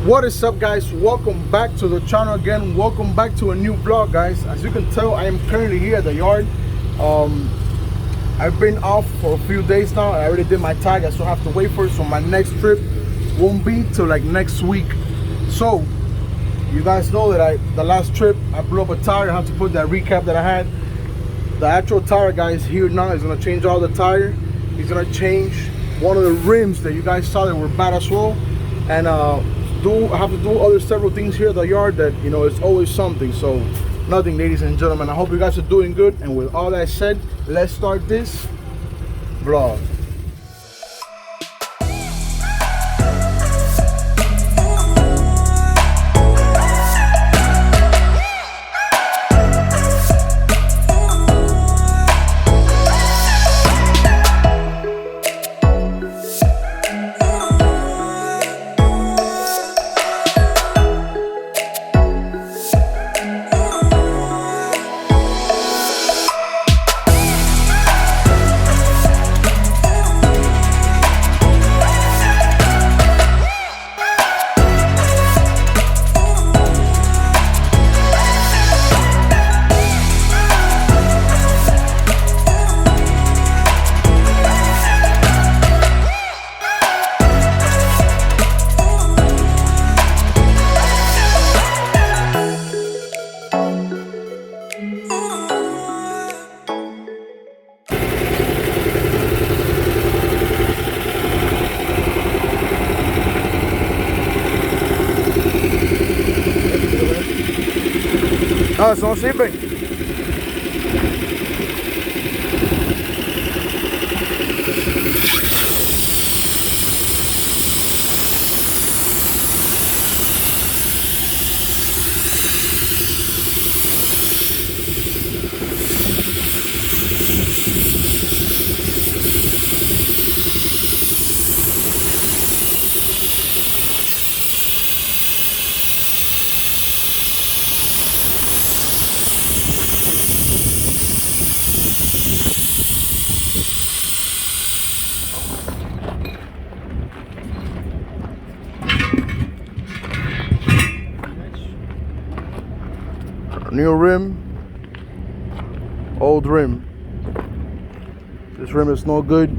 What is up, guys? Welcome back to the channel again. Welcome back to a new vlog, guys. As you can tell, I am currently here at the yard. I've been off for a few days now. I already did my tag. I still have to wait for it, so my next trip won't be till like next week. So you guys know that the last trip I blew up a tire. I have to put that recap that I had. The actual tire guy is here now. He's gonna change all the tire. He's gonna change one of the rims that you guys saw that were bad as well, and I have to do several things here at the yard that, you know, it's always something. So nothing, ladies and gentlemen. I hope you guys are doing good, and with all that said, let's start this vlog. No, eso no sirve. New rim, old rim. This rim is no good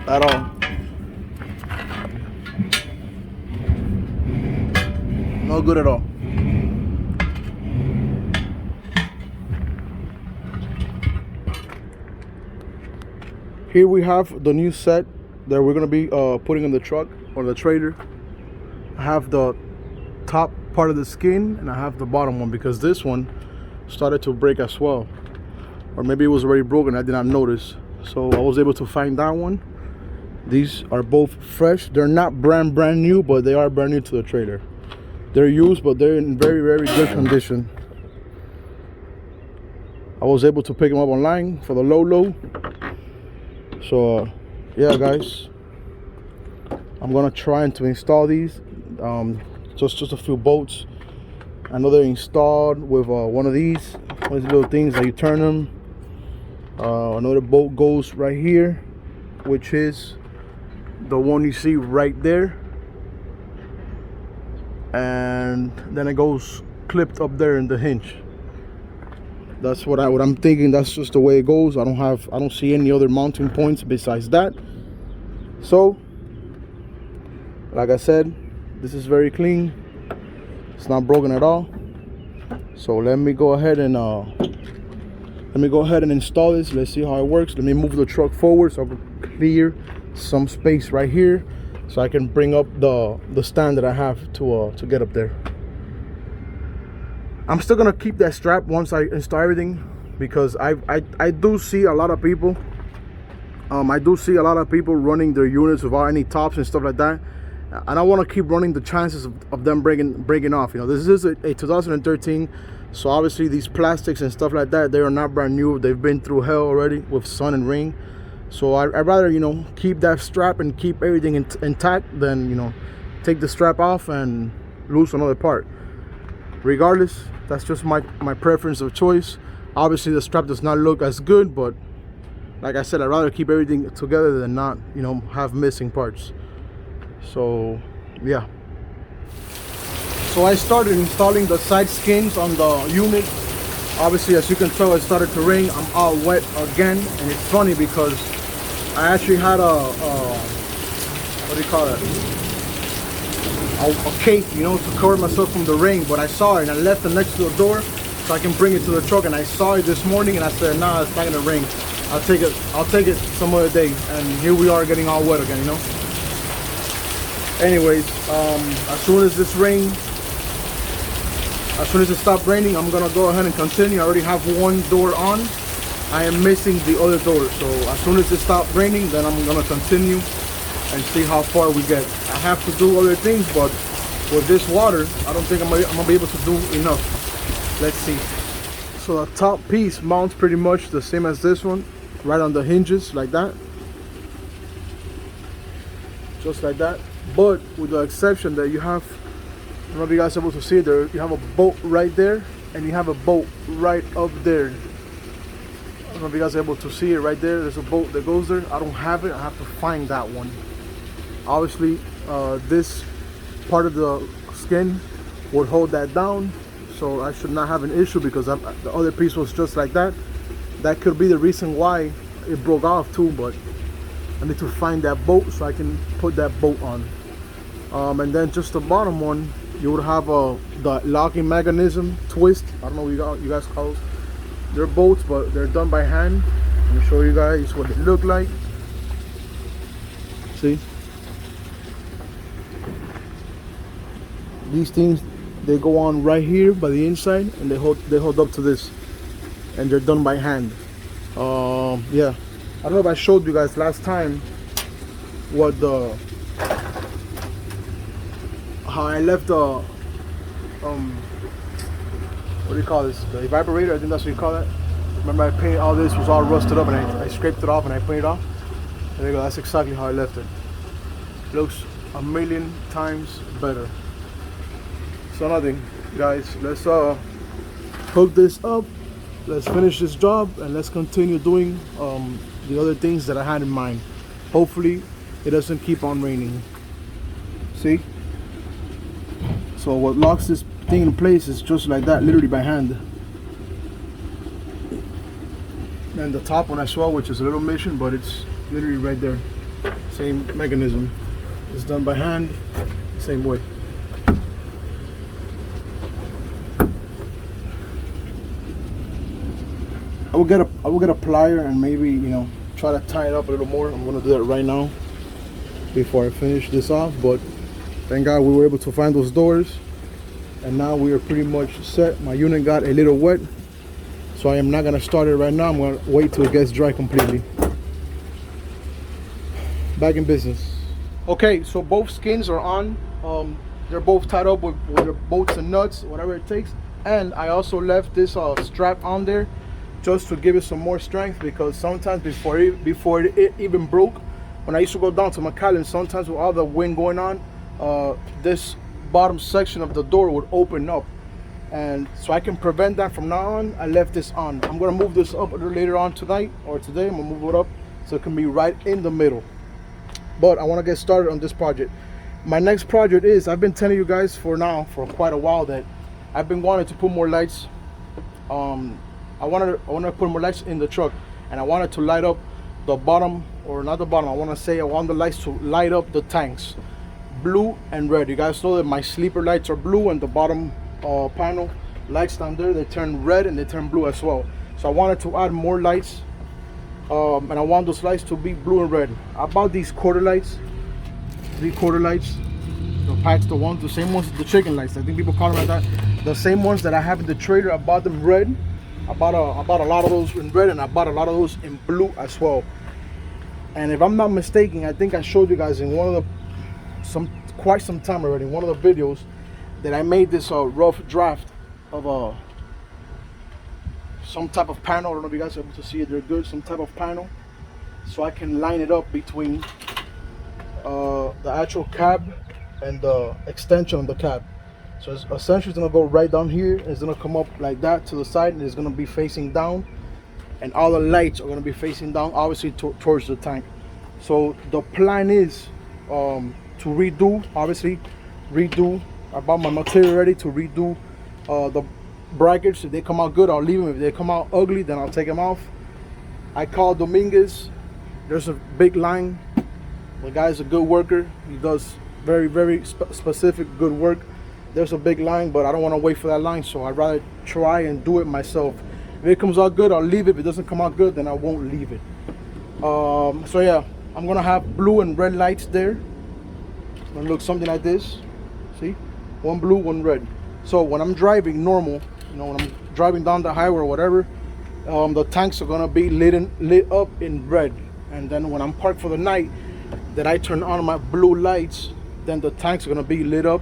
at all. No good at all. Here we have the new set that we're gonna be putting in the truck or the trailer. I have the top part of the skin and I have the bottom one because this one started to break as well, or maybe it was already broken. I did not notice, so I was able to find that one. These are both fresh. They're not brand new, but they are brand new to the trailer. They're used, but they're in very good condition. I was able to pick them up online for the low. So yeah, guys, I'm gonna try to install these. Just a few bolts. I know they're installed with one of these little things that you turn them. Another bolt goes right here, which is the one you see right there, and then it goes clipped up there in the hinge. That's what I'm thinking. That's just the way it goes. I don't see any other mounting points besides that. So like I said, this is very clean. It's not broken at all. So let me go ahead and install this. Let's see how it works. Let me move the truck forward so I can clear some space right here, so I can bring up the stand that I have to get up there. I'm still gonna keep that strap once I install everything, because I do see a lot of people. I do see a lot of people running their units without any tops and stuff like that. And I want to keep running the chances of them breaking off. You know, this is a 2013, so obviously these plastics and stuff like that, they are not brand new. They've been through hell already with sun and rain. So I'd rather, you know, keep that strap and keep everything intact than, you know, take the strap off and lose another part. Regardless, that's just my preference of choice. Obviously the strap does not look as good, but like I said, I'd rather keep everything together than not, you know, have missing parts. So yeah, so I started installing the side skins on the unit. Obviously, as you can tell, it started to rain. I'm all wet again, and it's funny because I actually had what do you call it, a cape, you know, to cover myself from the rain, but I saw it and I left it next to the door so I can bring it to the truck, and I saw it this morning and I said, nah, it's not gonna rain. I'll take it some other day. And here we are getting all wet again, you know. Anyways, as soon as this rain, as soon as it stops raining, I'm gonna go ahead and continue. I already have one door on. I am missing the other door, so as soon as it stops raining, then I'm gonna continue and see how far we get. I have to do other things, but with this water, I don't think I'm gonna be able to do enough. Let's see. So the top piece mounts pretty much the same as this one, right on the hinges like that, just like that, but with the exception that you have, I don't know if you guys are able to see it there, you have a bolt right there and you have a bolt right up there. I don't know if you guys are able to see it right there. There's a bolt that goes there. I don't have it. I have to find that one. Obviously, this part of the skin would hold that down, so I should not have an issue because the other piece was just like that. That could be the reason why it broke off too, but I need to find that bolt so I can put that bolt on. And then just the bottom one, you would have the locking mechanism twist. I don't know what you guys call it. They're bolts, but they're done by hand. Let me show you guys what they look like. See? These things, they go on right here by the inside, and they hold up to this, and they're done by hand. Yeah, I don't know if I showed you guys last time what how I left the what do you call this? The evaporator, I think that's what you call it. Remember, I painted all this, was all rusted up, and I scraped it off and I painted it off. There you go. That's exactly how I left it. Looks a million times better. So nothing, guys. Let's hook this up. Let's finish this job and let's continue doing the other things that I had in mind. Hopefully, it doesn't keep on raining. See? So what locks this thing in place is just like that, literally by hand. And the top one as well, which is a little mission, but it's literally right there. Same mechanism. It's done by hand, same way. I will get a plier and maybe, you know, try to tie it up a little more. I'm gonna do that right now before I finish this off, but thank God we were able to find those doors, and now we are pretty much set. My unit got a little wet, so I am not gonna start it right now. I'm gonna wait till it gets dry completely. Back in business. Okay, so both skins are on. They're both tied up with their bolts and nuts, whatever it takes. And I also left this strap on there just to give it some more strength, because sometimes before it even broke, when I used to go down to McAllen, sometimes with all the wind going on, this bottom section of the door would open up, and so I can prevent that from now on. I left this on. I'm gonna move this up a little later on tonight or today. I'm gonna move it up so it can be right in the middle. But I want to get started on this project. My next project is, I've been telling you guys for quite a while that I've been wanting to put more lights. I wanted to put more lights in the truck, and I wanted to light up the bottom, or not the bottom, I want the lights to light up the tanks, blue and red. You guys know that my sleeper lights are blue, and the bottom panel lights down there, they turn red and they turn blue as well. So I wanted to add more lights, and I want those lights to be blue and red. I bought these quarter lights, 3/4 lights, the packs, the same ones, the chicken lights, I think people call them like that, the same ones that I have in the trailer. I bought them red. I bought a lot of those in red, and I bought a lot of those in blue as well. And if I'm not mistaken, I think I showed you guys in quite some time already, in one of the videos, that I made this rough draft of some type of panel. I don't know if you guys are able to see it. They're good. Some type of panel, so I can line it up between the actual cab and the extension on the cab. So it's essentially gonna go right down here. It's gonna come up like that to the side, and it's gonna be facing down, and all the lights are gonna be facing down, obviously towards the tank. So the plan is to to redo, obviously redo. I bought my material ready to redo the brackets. If they come out good, I'll leave them. If they come out ugly, then I'll take them off. I called Dominguez. There's a big line. The guy's a good worker. He does very specific good work. There's a big line, but I don't want to wait for that line, so I'd rather try and do it myself. If it comes out good, I'll leave it. If it doesn't come out good, then I won't leave it. So yeah, I'm gonna have blue and red lights there. It's gonna look something like this. See, one blue, one red. So when I'm driving normal, you know, when I'm driving down the highway or whatever, the tanks are gonna be lit up in red. And then when I'm parked for the night, that I turn on my blue lights, then the tanks are gonna be lit up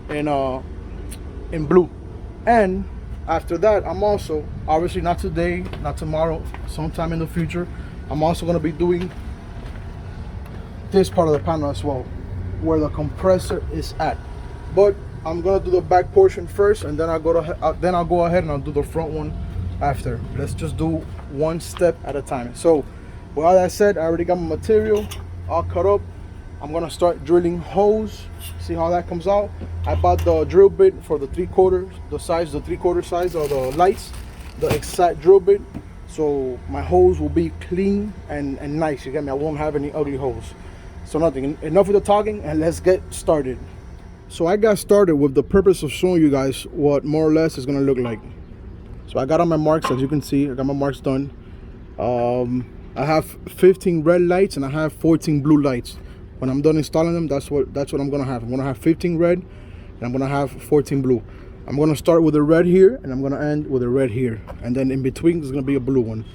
in blue. And after that, I'm also, obviously not today, not tomorrow, sometime in the future, I'm also gonna be doing this part of the panel as well, where the compressor is at. But I'm gonna do the back portion first, and then I'll go ahead and I'll do the front one after. Let's just do one step at a time. So with all that said, I already got my material all cut up. I'm gonna start drilling holes, see how that comes out. I bought the drill bit for the 3/4, the 3/4 size of the lights, the exact drill bit, so my holes will be clean and nice. You get me? I won't have any ugly holes. So nothing, enough with the talking, and let's get started. So I got started with the purpose of showing you guys what more or less is gonna look like. So I got on my marks, as you can see. I got my marks done. I have 15 red lights and I have 14 blue lights. When I'm done installing them, that's what I'm gonna have. I'm gonna have 15 red and I'm gonna have 14 blue. I'm gonna start with a red here and I'm gonna end with a red here, and then in between there's gonna be a blue one.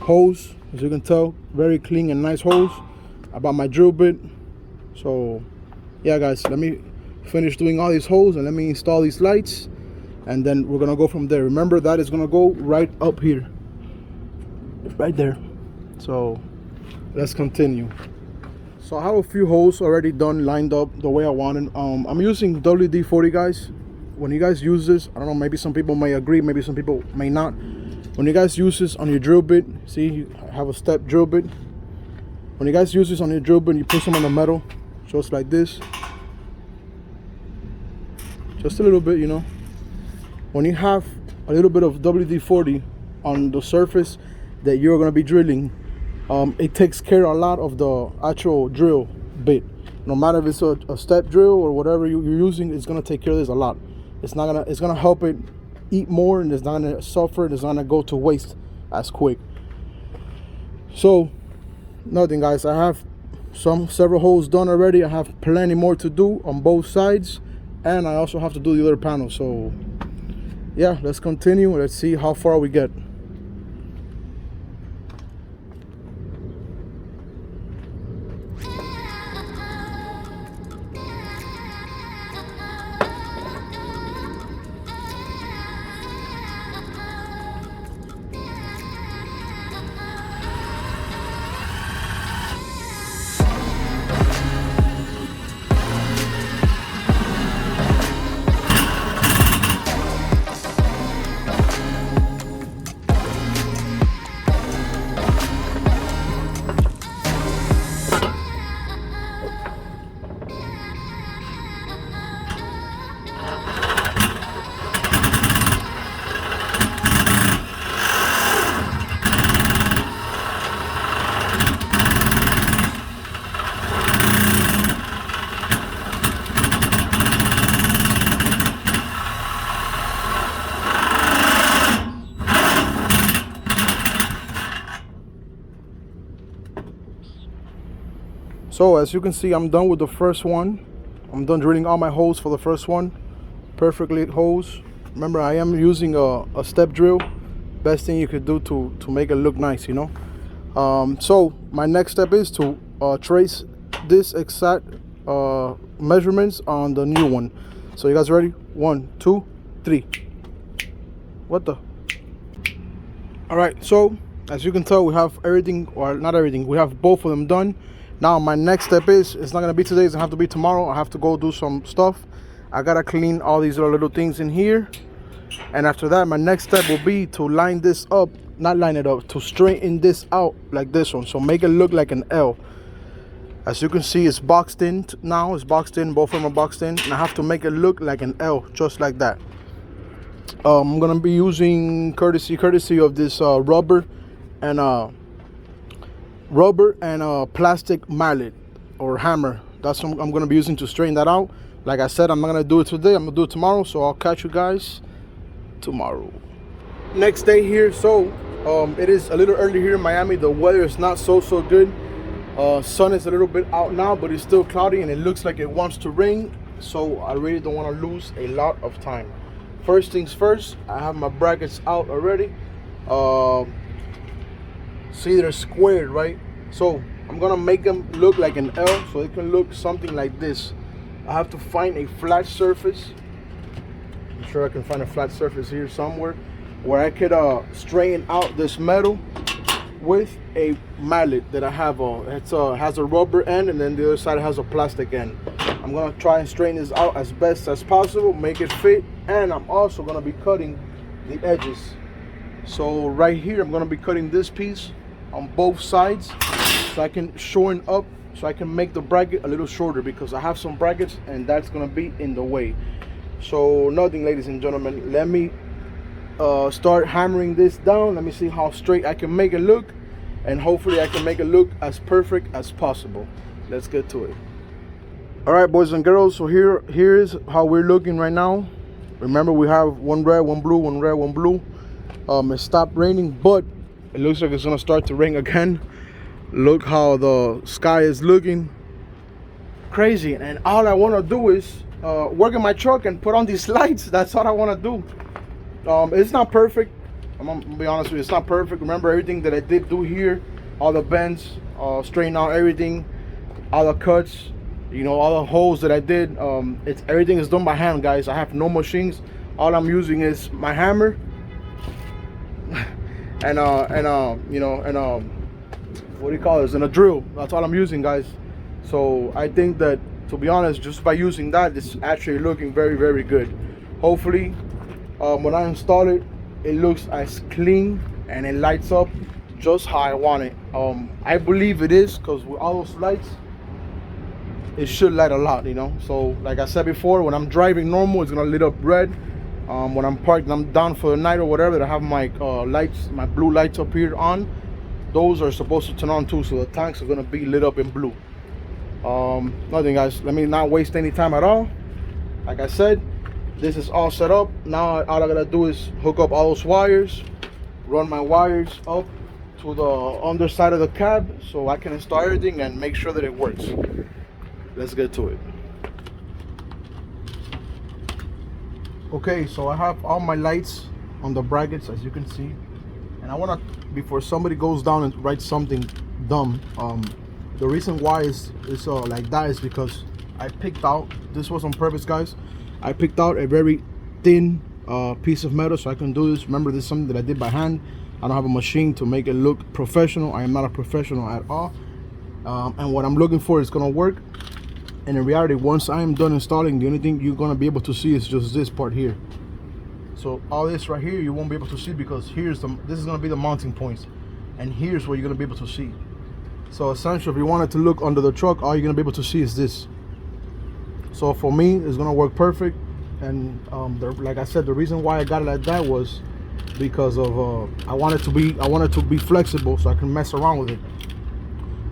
Hose, as you can tell, very clean and nice hose. I bought my drill bit. So yeah guys, let me finish doing all these holes and let me install these lights, and then we're gonna go from there. Remember, that is gonna go right up here, right there. So let's continue. So I have a few holes already done, lined up the way I wanted. I'm using WD-40, guys. When you guys use this, I don't know, maybe some people may agree, maybe some people may not. When you guys use this on your drill bit, see, you have a step drill bit. When you guys use this on your drill bit, you put some on the metal, just like this. Just a little bit, you know. When you have a little bit of WD-40 on the surface that you're gonna be drilling, it takes care a lot of the actual drill bit. No matter if it's a step drill or whatever you're using, it's gonna take care of this a lot. It's gonna help it eat more, and it's not gonna suffer. It's not gonna go to waste as quick. So nothing, guys. I have several holes done already. I have plenty more to do on both sides, and I also have to do the other panel. So yeah, let's continue. Let's see how far we get. So as you can see, I'm done with the first one. I'm done drilling all my holes for the first one. Perfectly holes. Remember, I am using a step drill. Best thing you could do to make it look nice, you know. So my next step is to trace this exact measurements on the new one. So you guys ready? 1, 2, 3. What the? All right, so as you can tell, we have everything, or not everything, we have both of them done. Now my next step is, it's not gonna be today, it's gonna have to be tomorrow. I have to go do some stuff. I gotta clean all these little things in here, and after that my next step will be to line this up, not line it up, to straighten this out like this one, so make it look like an L. As you can see, it's boxed in now. It's boxed in. Both of them are boxed in, and I have to make it look like an L, just like that. I'm gonna be using courtesy of this rubber and plastic mallet or hammer. That's what I'm gonna be using to straighten that out. Like I said, I'm not gonna do it today. I'm gonna do it tomorrow. So I'll catch you guys tomorrow. Next day here. So it is a little early here in Miami. The weather is not so good. Sun is a little bit out now, but it's still cloudy and it looks like it wants to rain. So I really don't want to lose a lot of time. First things first, I have my brackets out already. See, they're squared, right? So I'm gonna make them look like an L, so it can look something like this. I have to find a flat surface. I'm sure I can find a flat surface here somewhere where I could straighten out this metal with a mallet that I have. It has a rubber end, and then the other side has a plastic end. I'm gonna try and straighten this out as best as possible, make it fit, and I'm also gonna be cutting the edges. So right here, I'm gonna be cutting this piece on both sides so I can shorten up, so I can make the bracket a little shorter, because I have some brackets and that's gonna be in the way. So nothing, ladies and gentlemen, let me start hammering this down. Let me see how straight I can make it look, and hopefully I can make it look as perfect as possible. Let's get to it. All right, boys and girls, so here is how we're looking right now. Remember, we have one red, one blue, one red, one blue. It stopped raining, but it looks like it's gonna start to rain again. Look how the sky is looking crazy, and all I want to do is work in my truck and put on these lights. That's all I want to do. It's not perfect. I'm gonna be honest with you, it's not perfect. Remember, everything that I did do here, all the bends, straighten out everything, all the cuts, you know, all the holes that I did, everything is done by hand, guys. I have no machines. All I'm using is my hammer and what do you call this, and a drill. That's all I'm using, guys. So I think that, to be honest, just by using that, it's actually looking very good. Hopefully when I install it, it looks as clean and it lights up just how I want it. I believe it is, because with all those lights, it should light a lot, you know. So like I said before, when I'm driving normal, it's gonna lit up red. When I'm parked and I'm down for the night or whatever, I have my lights, my blue lights up here on. Those are supposed to turn on too, so the tanks are gonna be lit up in blue. Nothing, guys. Let me not waste any time at all. Like I said, this is all set up. Now all I gotta do is hook up all those wires, run my wires up to the underside of the cab so I can install everything and make sure that it works. Let's get to it. Okay, so I have all my lights on the brackets, as you can see, and I want to, before somebody goes down and writes something dumb, the reason why it's like that is because I picked out, this was on purpose, guys. I picked out a very thin piece of metal so I can do this. Remember, this is something that I did by hand. I don't have a machine to make it look professional. I am not a professional at all, and what I'm looking for is gonna work. And in reality, once I am done installing, the only thing you're gonna be able to see is just this part here. So all this right here, you won't be able to see, because this is gonna be the mounting points, and here's where you're gonna be able to see. So essentially, if you wanted to look under the truck, all you're gonna be able to see is this. So for me, it's gonna work perfect. And like I said, the reason why I got it like that was because of I wanted to be flexible so I can mess around with it.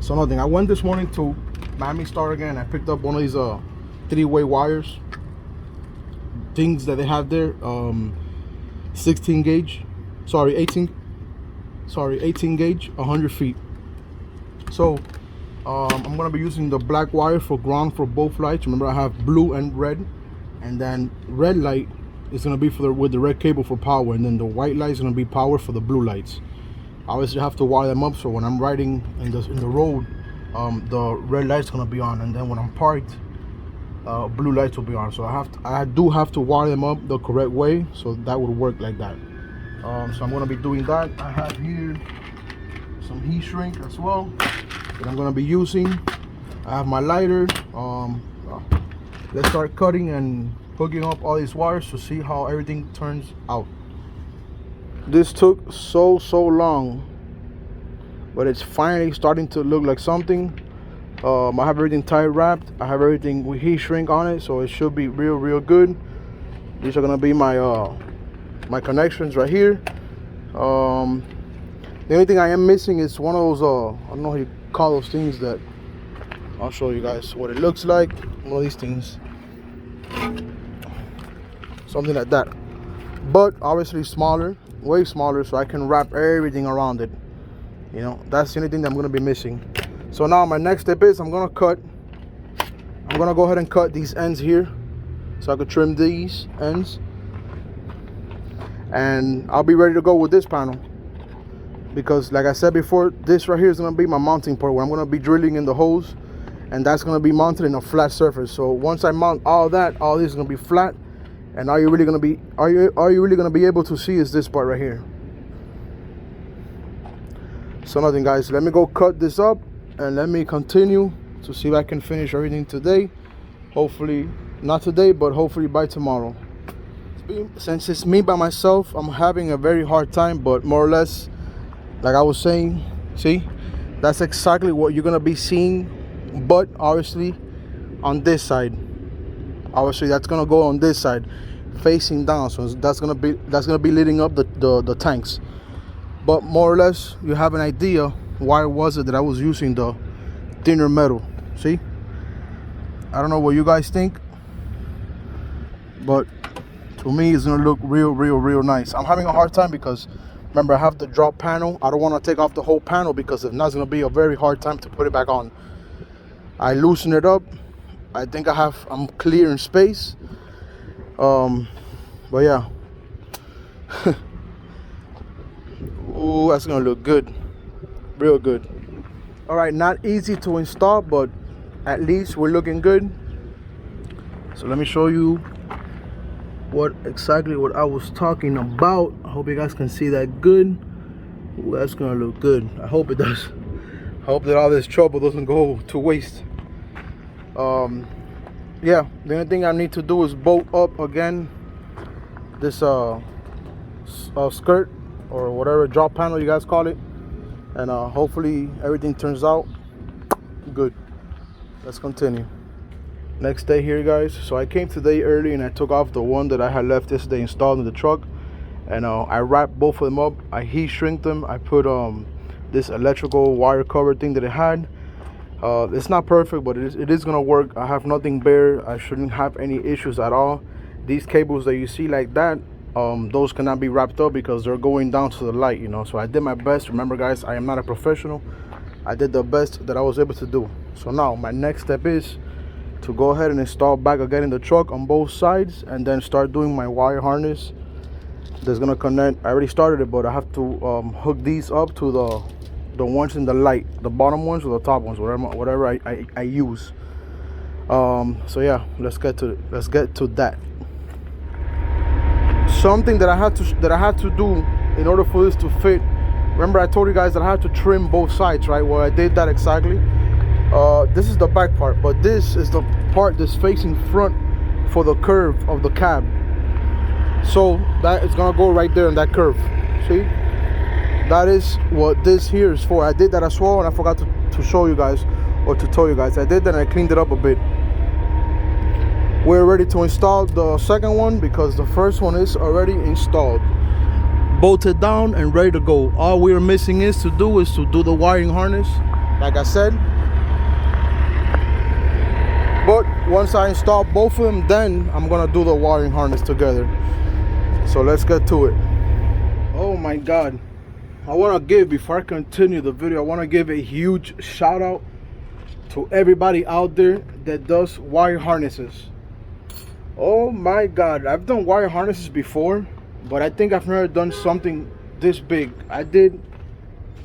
So nothing. I went this morning to Miami Star again. I picked up one of these 3-way wires things that they have there, 18 gauge, 100 feet. So I'm gonna be using the black wire for ground for both lights. Remember, I have blue and red, and then red light is gonna be with the red cable for power, and then the white light is gonna be power for the blue lights. Obviously, you have to wire them up so when I'm riding in the road, the red light's gonna be on, and then when I'm parked, blue lights will be on. So I do have to wire them up the correct way, so that would work like that. So I'm gonna be doing that. I have here some heat shrink as well that I'm gonna be using. I have my lighter. Let's start cutting and hooking up all these wires to see how everything turns out. This took so long, but it's finally starting to look like something. I have everything tie wrapped. I have everything with heat shrink on it, so it should be real good. These are gonna be my my connections right here. The only thing I am missing is one of those I don't know how you call those things. That I'll show you guys what it looks like. One of these things, something like that, but obviously smaller, way smaller, so I can wrap everything around it. You know, that's the only thing that I'm gonna be missing. So now my next step is I'm gonna go ahead and cut these ends here, so I could trim these ends, and I'll be ready to go with this panel. Because like I said before, this right here is gonna be my mounting part, where I'm gonna be drilling in the holes, and that's gonna be mounted in a flat surface. So once I mount all that, all this is gonna be flat, and all you're really gonna be able to see is this part right here. So nothing, guys, let me go cut this up and let me continue to see if I can finish everything today. Hopefully not today, but hopefully by tomorrow. Since it's me by myself, I'm having a very hard time, but more or less, like I was saying, see, that's exactly what you're gonna be seeing, but obviously on this side. Obviously that's gonna go on this side, facing down, so that's gonna be leading up the tanks. But more or less, you have an idea why was it that I was using the thinner metal. See, I don't know what you guys think, but to me it's gonna look real nice. I'm having a hard time because remember, I have the drop panel. I don't want to take off the whole panel, because if not, it's gonna be a very hard time to put it back on. I loosen it up. I think I'm clear in space. But yeah. Ooh, that's gonna look good, real good. All right, not easy to install, but at least we're looking good. So let me show you exactly what I was talking about. I hope you guys can see that good. Ooh, that's gonna look good. I hope it does. I hope that all this trouble doesn't go to waste. Yeah, the only thing I need to do is bolt up again this skirt, or whatever drop panel you guys call it, and hopefully everything turns out good. Let's continue. Next day here, guys. So I came today early and I took off the one that I had left yesterday installed in the truck, and I wrapped both of them up. I heat shrink them. I put this electrical wire cover thing that it had. It's not perfect, but it is gonna work. I have nothing bare. I shouldn't have any issues at all. These cables that you see like that, those cannot be wrapped up because they're going down to the light, you know. So I did my best. Remember, guys, I am not a professional. I did the best that I was able to do. So now my next step is to go ahead and install back again in the truck on both sides, and then start doing my wire harness that's gonna connect. I already started it, but I have to hook these up to the ones in the light, the bottom ones or the top ones, whatever I use. So yeah, let's get to that. Something that I had to do in order for this to fit. Remember, I told you guys that I had to trim both sides, right? Well, I did that exactly. This is the back part, but this is the part that's facing front for the curve of the cab. So that is gonna go right there in that curve. See, that is what this here is for. I did that as well, and I forgot to show you guys, or to tell you guys. I did that and I cleaned it up a bit. We're ready to install the second one because the first one is already installed, bolted down and ready to go. All we are missing is to do the wiring harness, like I said. But once I install both of them, then I'm gonna do the wiring harness together. So let's get to it. Oh my God. Before I continue the video, I want to give a huge shout out to everybody out there that does wire harnesses. Oh my God, I've done wire harnesses before, but I think I've never done something this big. I did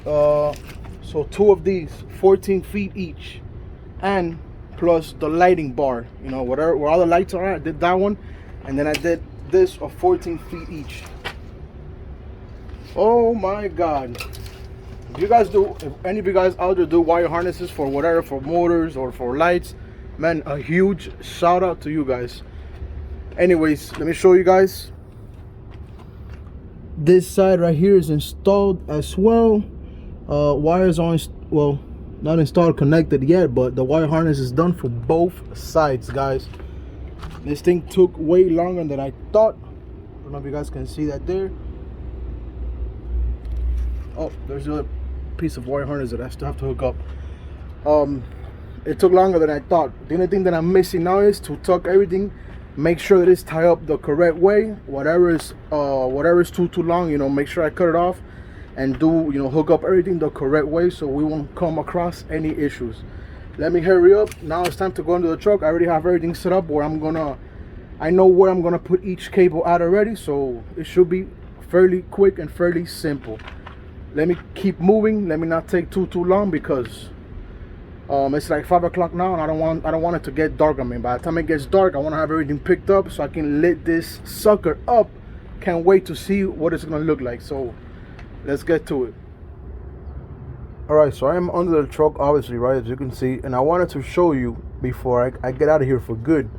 so 2 of these, 14 feet each, and plus the lighting bar, you know, where all the lights are at. I did that one, and then I did this of 14 feet each. Oh my God. If any of you guys out there do wire harnesses for whatever, for motors or for lights, man, a huge shout out to you guys. Anyways, let me show you guys. This side right here is installed as well. Wires on, well, not installed connected yet, but the wire harness is done for both sides, guys. This thing took way longer than I thought. I don't know if you guys can see that there. Oh, there's another piece of wire harness that I still have to hook up. It took longer than I thought. The only thing that I'm missing now is to tuck everything, make sure that it's tied up the correct way. Whatever is too long, you know, make sure I cut it off and do, you know, hook up everything the correct way so we won't come across any issues. Let me hurry up. Now it's time to go into the truck. I already have everything set up where I know where I'm gonna put each cable out already, so it should be fairly quick and fairly simple. Let me keep moving. Let me not take too long because it's like 5 o'clock now, and I don't want it to get dark on me. By the time it gets dark, I want to have everything picked up so I can lit this sucker up. Can't wait to see what it's gonna look like. So let's get to it. All right, so I am under the truck, obviously, right, as you can see, and I wanted to show you before I get out of here for good.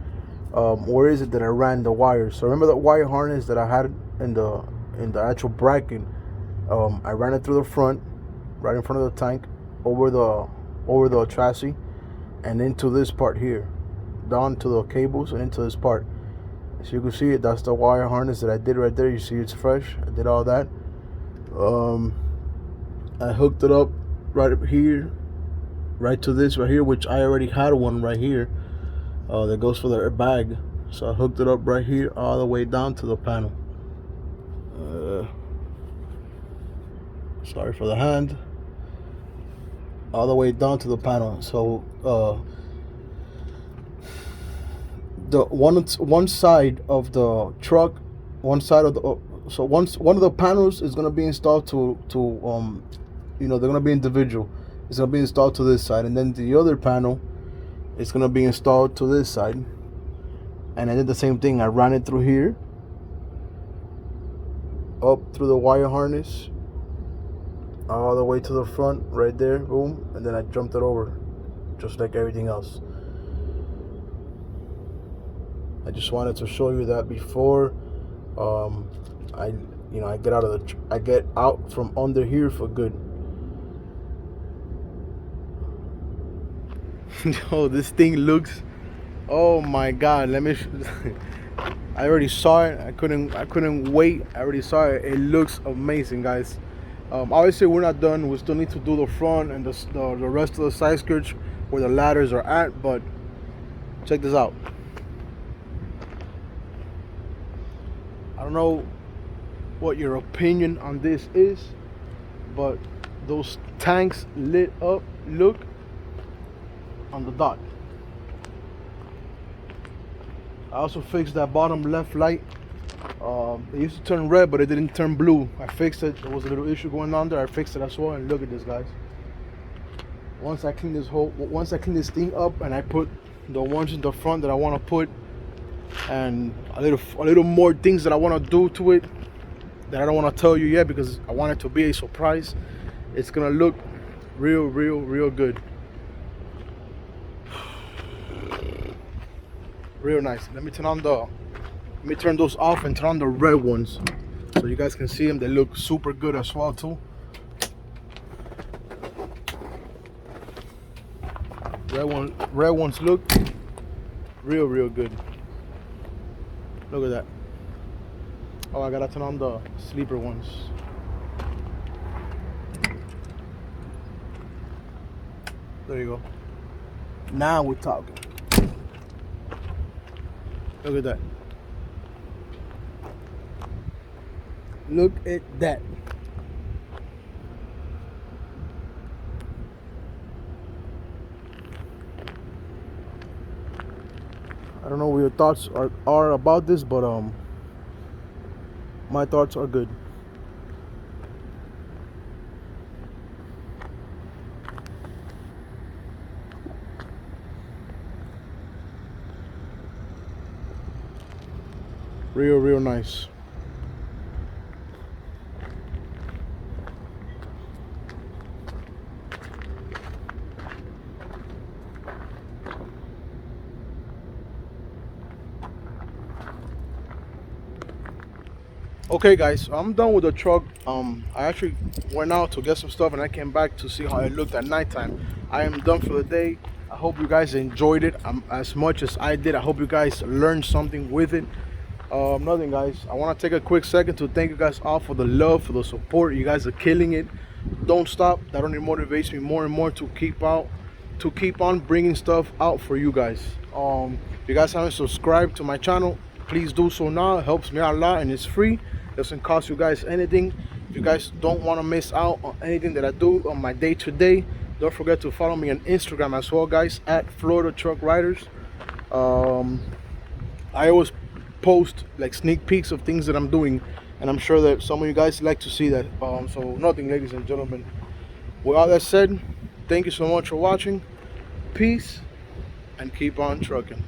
Where is it that I ran the wires? So remember that wire harness that I had in the actual bracket? I ran it through the front, right in front of the tank, over the chassis, and into this part here, down to the cables and into this part. So you can see it. That's the wire harness that I did right there. You see it's fresh. I did all that. I hooked it up right up here, right to this right here, which I already had one right here that goes for the bag. So I hooked it up right here all the way down to the panel. Sorry for the hand. All the way down to the panel. So the one side of the truck, one side of the one of the panels is gonna be installed to you know, they're gonna be individual. It's gonna be installed to this side, and then the other panel is gonna be installed to this side. And I did the same thing. I ran it through here, up through the wire harness, all the way to the front, right there, boom, and then I jumped it over, just like everything else. I just wanted to show you that before I get out from under here for good. Yo, this thing looks, oh my god, let me I already saw it. I couldn't wait. I already saw it. It looks amazing, guys. Obviously we're not done. We still need to do the front and the rest of the side skirts where the ladders are at, but check this out. I don't know what your opinion on this is, but those tanks lit up. Look on the dot. I also fixed that bottom left light. It used to turn red, but it didn't turn blue. I fixed it. There was a little issue going on there. I fixed it as well. And look at this, guys. Once I clean this thing up, and I put the ones in the front that I want to put, and a little more things that I want to do to it that I don't want to tell you yet because I want it to be a surprise. It's gonna look real good. Real nice. Let me turn those off and turn on the red ones so you guys can see them. They look super good as well too. Red ones look real good. Look at that. Oh, I gotta turn on the sleeper ones. There you go. Now we're talking. Look at that. Look at that. I don't know what your thoughts are about this, but my thoughts are good. Real nice. Okay guys, I'm done with the truck. I actually went out to get some stuff and I came back to see how it looked at nighttime. I am done for the day. I hope you guys enjoyed it as much as I did. I hope you guys learned something with it. Nothing guys, I want to take a quick second to thank you guys all for the love, for the support. You guys are killing it. Don't stop. That only motivates me more and more to keep on bringing stuff out for you guys. If you guys haven't subscribed to my channel, please do so now. It helps me out a lot and it's free. It doesn't cost you guys anything. If you guys don't want to miss out on anything that I do on my day-to-day, don't forget to follow me on Instagram as well guys, at Florida Truck Riders. I always post like sneak peeks of things that I'm doing, and I'm sure that some of you guys like to see that. So nothing, ladies and gentlemen, with all that said, thank you so much for watching. Peace and keep on trucking.